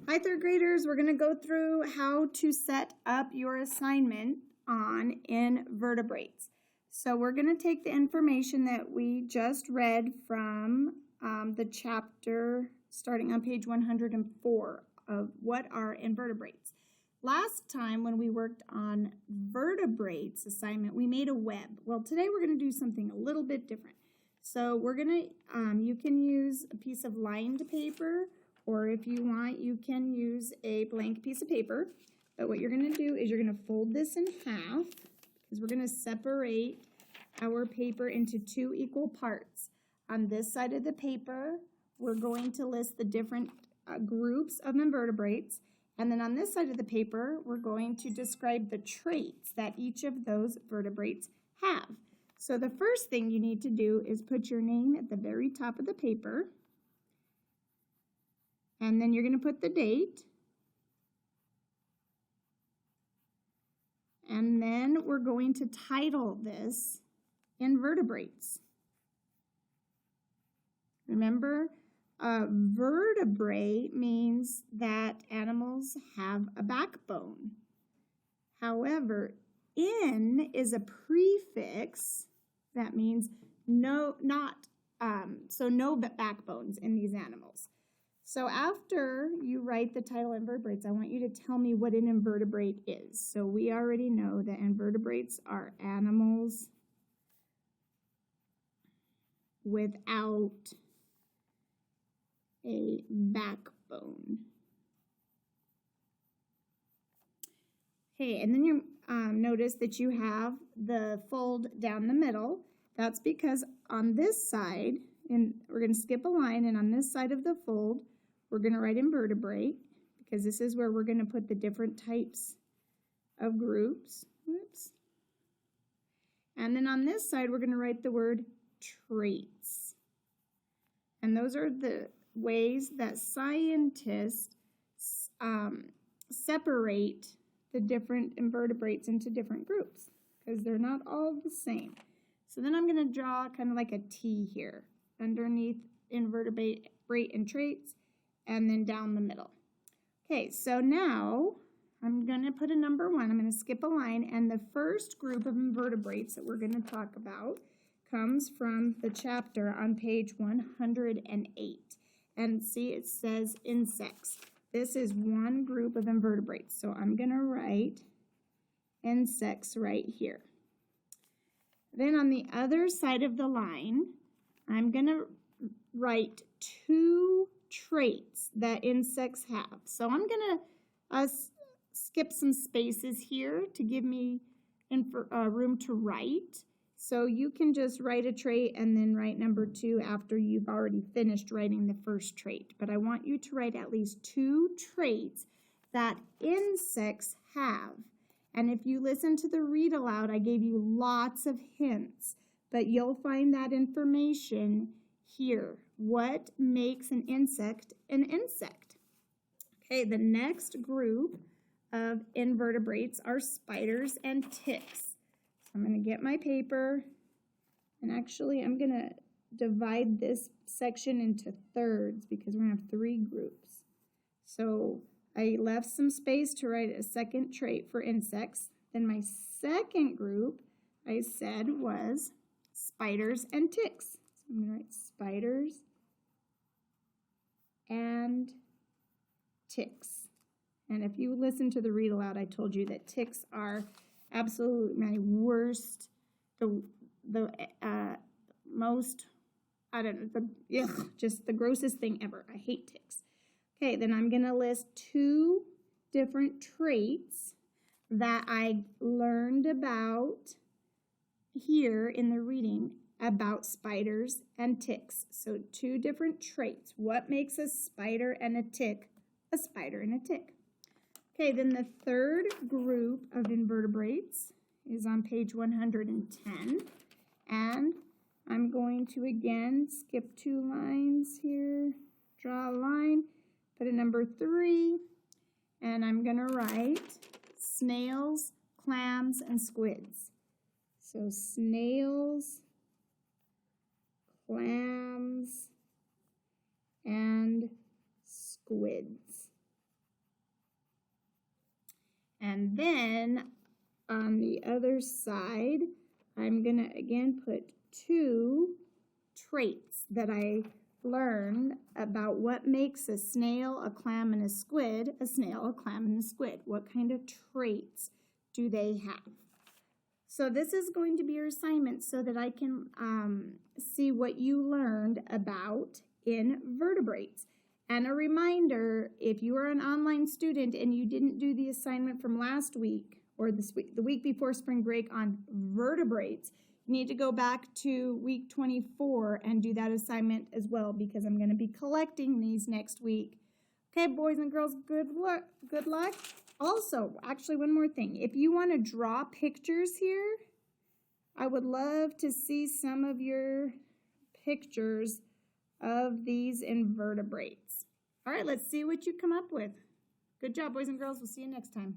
Hi, third graders. We're going to go through how to set up your assignment on invertebrates. So we're going to take the information that we just read from the chapter starting on page 104 of what are invertebrates. Last time when we worked on vertebrates assignment, we made a web. Well, today we're going to do something a little bit different. So we're going to, you can use a piece of lined paper, or if you want, you can use a blank piece of paper. But what you're going to do is you're going to fold this in half because we're going to separate our paper into two equal parts. On this side of the paper, we're going to list the different groups of invertebrates. And then on this side of the paper, we're going to describe the traits that each of those vertebrates have. So the first thing you need to do is put your name at the very top of the paper. And then you're going to put the date. And then we're going to title this Invertebrates. Remember, vertebrate means that animals have a backbone. However, in is a prefix that means no backbones in these animals. So after you write the title invertebrates, I want you to tell me what an invertebrate is. So we already know that invertebrates are animals without a backbone. Okay, and then you notice that you have the fold down the middle. That's because on this side, and we're going to skip a line, and on this side of the fold, we're going to write invertebrate because this is where we're going to put the different types of groups. Oops. And then on this side, we're going to write the word traits. And those are the ways that scientists separate the different invertebrates into different groups because they're not all the same. So then I'm going to draw kind of like a T here underneath invertebrate and traits, and then down the middle. Okay, so now I'm going to put a number 1. I'm going to skip a line, and the first group of invertebrates that we're going to talk about comes from the chapter on page 108. And see, it says insects. This is one group of invertebrates, so I'm going to write insects right here. Then on the other side of the line, I'm going to write two traits that insects have. So I'm going to skip some spaces here to give me room to write. So you can just write a trait and then write number 2 after you've already finished writing the first trait. But I want you to write at least 2 traits that insects have. And if you listen to the read aloud, I gave you lots of hints, but you'll find that information here. What makes an insect an insect? Okay, the next group of invertebrates are spiders and ticks. So I'm going to get my paper, and actually I'm going to divide this section into thirds because we're going to have 3 groups. So I left some space to write a second trait for insects. Then my second group I said was spiders and ticks. So I'm going to write spiders and ticks. And if you listen to the read aloud, I told you that ticks are absolutely my worst, most, I don't know, just the grossest thing ever. I hate ticks. Okay, then I'm going to list 2 different traits that I learned about here in the reading about spiders and ticks. So 2 different traits. What makes a spider and a tick a spider and a tick? Okay, then the third group of invertebrates is on page 110. And I'm going to again skip 2 lines here, draw a line, put a number 3, and I'm going to write snails, clams, and squids. So snails, clams, and squids. And then on the other side, I'm going to again put 2 traits that I learned about what makes a snail, a clam, and a squid a snail, a clam, and a squid. What kind of traits do they have? So this is going to be your assignment so that I can see what you learned about invertebrates. And a reminder, if you are an online student and you didn't do the assignment from last week or this week, the week before spring break on vertebrates, you need to go back to week 24 and do that assignment as well because I'm going to be collecting these next week. Okay, boys and girls, good luck. Good luck. Also, actually, one more thing. If you want to draw pictures here, I would love to see some of your pictures of these invertebrates. All right, let's see what you come up with. Good job, boys and girls. We'll see you next time.